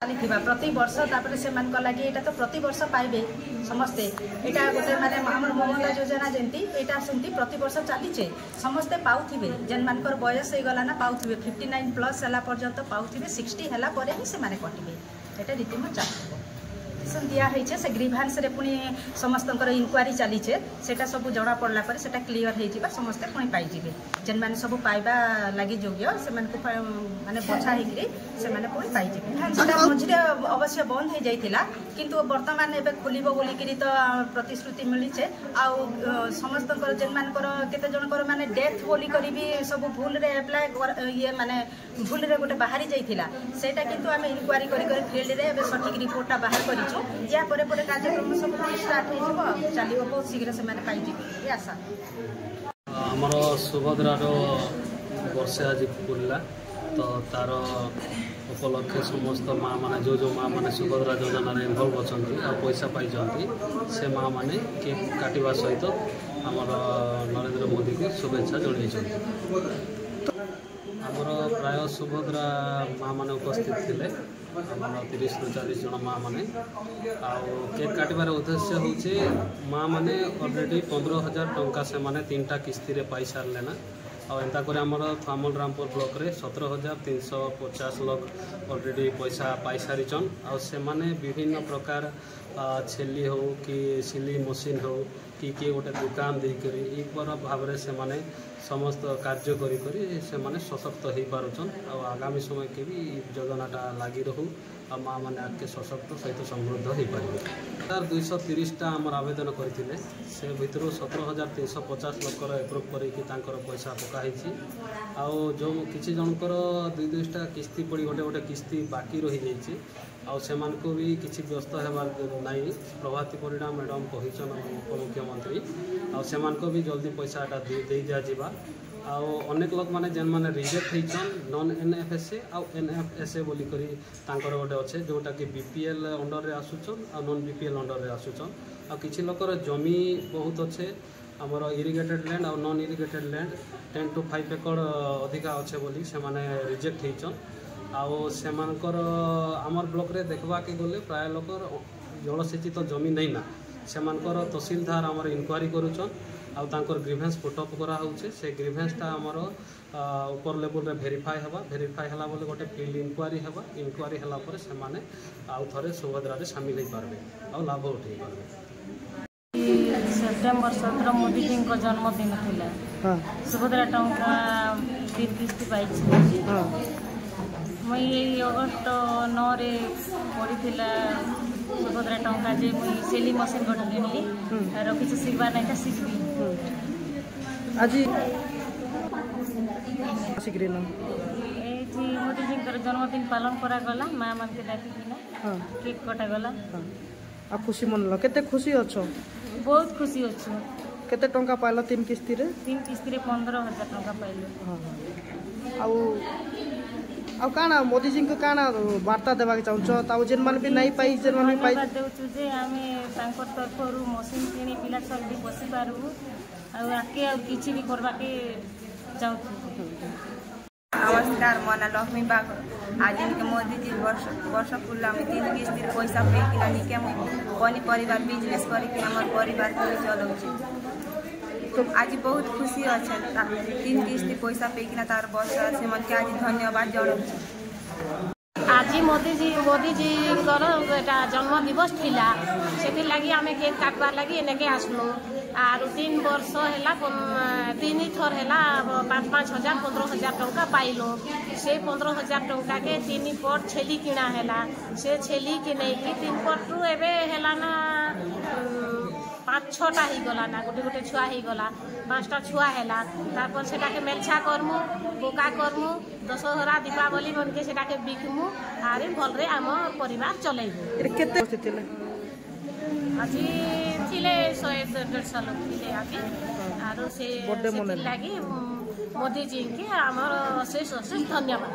प्रति वर्ष से लगे यहाँ तो प्रति वर्ष पाइबे समस्ते यहाँ गोटे माने ममता योजना जमी यहाँ सेमती प्रति वर्ष चलीचे समस्ते पाऊे जेन मान बयस हो गला ना पाऊे 59+ है पर्यंत पाऊे 60 है कटे यहाँ रीतिम चल दिखाई से ग्रीभांस पुणी समस्त इनक्वारी चलीचे सेटा सब जना पड़ला पर सेटा क्लीयर हो समस्ते पुणी पाइबे जेन मैंने सब पाइबा लगी योग्य से माने बछा होकर पुणी पाइबे मझे अवश्य बंद हो जाता किंतु वर्तमान एवं खोल बोलिकी तो प्रतिश्रुति मिलीचे आउ समस्त जेन मानकर केते जनकर माने डेथ बोलिक भी सब भूल रे एप्लाय ये माने भूल रे गोटे बाहरी जाइथिला सेटा किंतु आम इनक्वारी कर फिल्ड रे सठिक रिपोर्टा बाहर कर या परे परे कार्यक्रम सब स्टार्ट हो चलो बहुत शीघ्र से पाई आशा आमर सुभद्रार वर्षे आज पूरा तो तार उपलक्षे समस्त माँ मैंने जो माँ मैंने सुभद्रा योजन इनवल्व अच्छा पैसा पाई से माँ मैंने केक काटा सहित आमर नरेंद्र मोदी को शुभेच्छा जन आमर प्राय सुभद्रा माँ मैंने उपस्थित थे आम 30 ରୁ 40 जन माँ मैंने केक काटार उद्देश्य हूँ माँ मैंने अलरेडी 15,000 टंका से माने 3टा किस्ती पाई सारे ना आंता आमर थामल रामपुर ब्लॉक रे 17,350 लोग अलरेडी पैसा पाई सारीचन से माने विभिन्न प्रकार छेली हो कि सिलाई मशीन हो कि किए गोटे दुकान देकर एक भाव से माने समस्त कार्य से माने सशक्त हो पारुचन आगामी समय के भी योजनाटा लगी रहू आ माँ मैंने आगे सशक्त सहित समृद्ध हो पारे 230टा आमर आवेदन करते से भितर 17,350 लोकर एप्रुव कर पैसा पकाई जो किसी जनकर 2-2टा किस्ती पड़ी गोटे गोटे किस्ती बाकी रही जाइए से भी किसी व्यस्त होबार नाई प्रभाती परिणा मैडम कहीचन उपमुख्यमंत्री से भी जल्दी पैसाटा दे दिजा अनेक लोक मैंने जेन मैंने रिजेक्ट होइचन नॉन एनएफएसए आउ एनएफएसए बोली करी तांकर गोटे अच्छे जोटा कि बीपीएल अंडर रे आसुचन आ नॉन बीपीएल अंडर रे आसुचन आ किछि लोकर जमी बहुत अच्छे आमर इरिगेटेड लैंड और नॉन इरिगेटेड लैंड 10 to 5 एकड़ अधिका अच्छे बोली से माने रिजेक्ट होइचन आमर आमर ब्लॉक रे देखबा के गले प्राय लोकर जलसेचित जमी नहीं ना से तहसीलदार आमर इनक्वारी करुचन आउर ग्रीभेन्स पुटअप करा होचे से ग्रीभेन्सटा आमर ऊपर लेवल रे भेरीफाई हला बोले गोटे फील्ड इनक्वारी हला पर से माने आउ थरे सुभद्रा रे शामिल हो पारबे आ लाभ उठे पारबे। सेप्टेम्बर 17 मोदी जी को जन्मदिन थिला सुभद्रा टंका 3 किस्ती पाई मुई अगस्ट 9 रे पड़ी सुभद्रा टंका जे मुई सेली मशीन गोटे किनली रखी शिखबार नहीं शिखबी आज शिखरेन एठी मोदी जी जन्मदिन पालन करा गला माँ मान के डाकिना केक कटा गला आ खुशी मनल केते खुशी अछो बहुत खुशी अछो केते टंका पाइलो 3 किस्ती रे 15,000 टंका पाइलो आ काना मोदी जी को काना वार्ता देवा चाहूँ ताऊ जेन मान भी नहीं पाई जेन मान पाई देउछु जे आमे तांकर तरफरु मशीन किनी पिला सब भी बसी पारू आ आके आ किछि भी करबा के चाहूँ। नमस्कार मोना लक्ष्मी बाग आज इनके मोदी जी वर्ष पूरा में 3 किस्ती पैसा पे किना निके पनी परिवार बिजनेस करके हमर परिवार को चलाउछि तो आज बहुत खुशी अच्छा 3 किस्ती पैसा पे किना तार बस से मन के आज धन्यवाद जणाउछि। आज मोदी जी एटा जन्म दिवस थिला से लगी आम केक काटबार लगी एनेके आसलु आर 3 वर्ष है 3 थर है 5-5 हजार 15,000 टंका पाइलो से 15,000 टंका के 3 पट छेली किना है से छेली कि नहीं कि 3 पटू एवं है ना 5-6टा ही गला ना गोटे गोटे छुआ ही गला 5टा छुआ है तापर सेटा के मेलछा करमु बोका करमु दशहरा दीपावली मन के सेटा के बिकमु आरे भल रे आम परिवार चलेबु। केते थिले आज थिले 100-150 लोग थिले आज आरो से लगी मोदी जी के आमर अशेष धन्यवाद।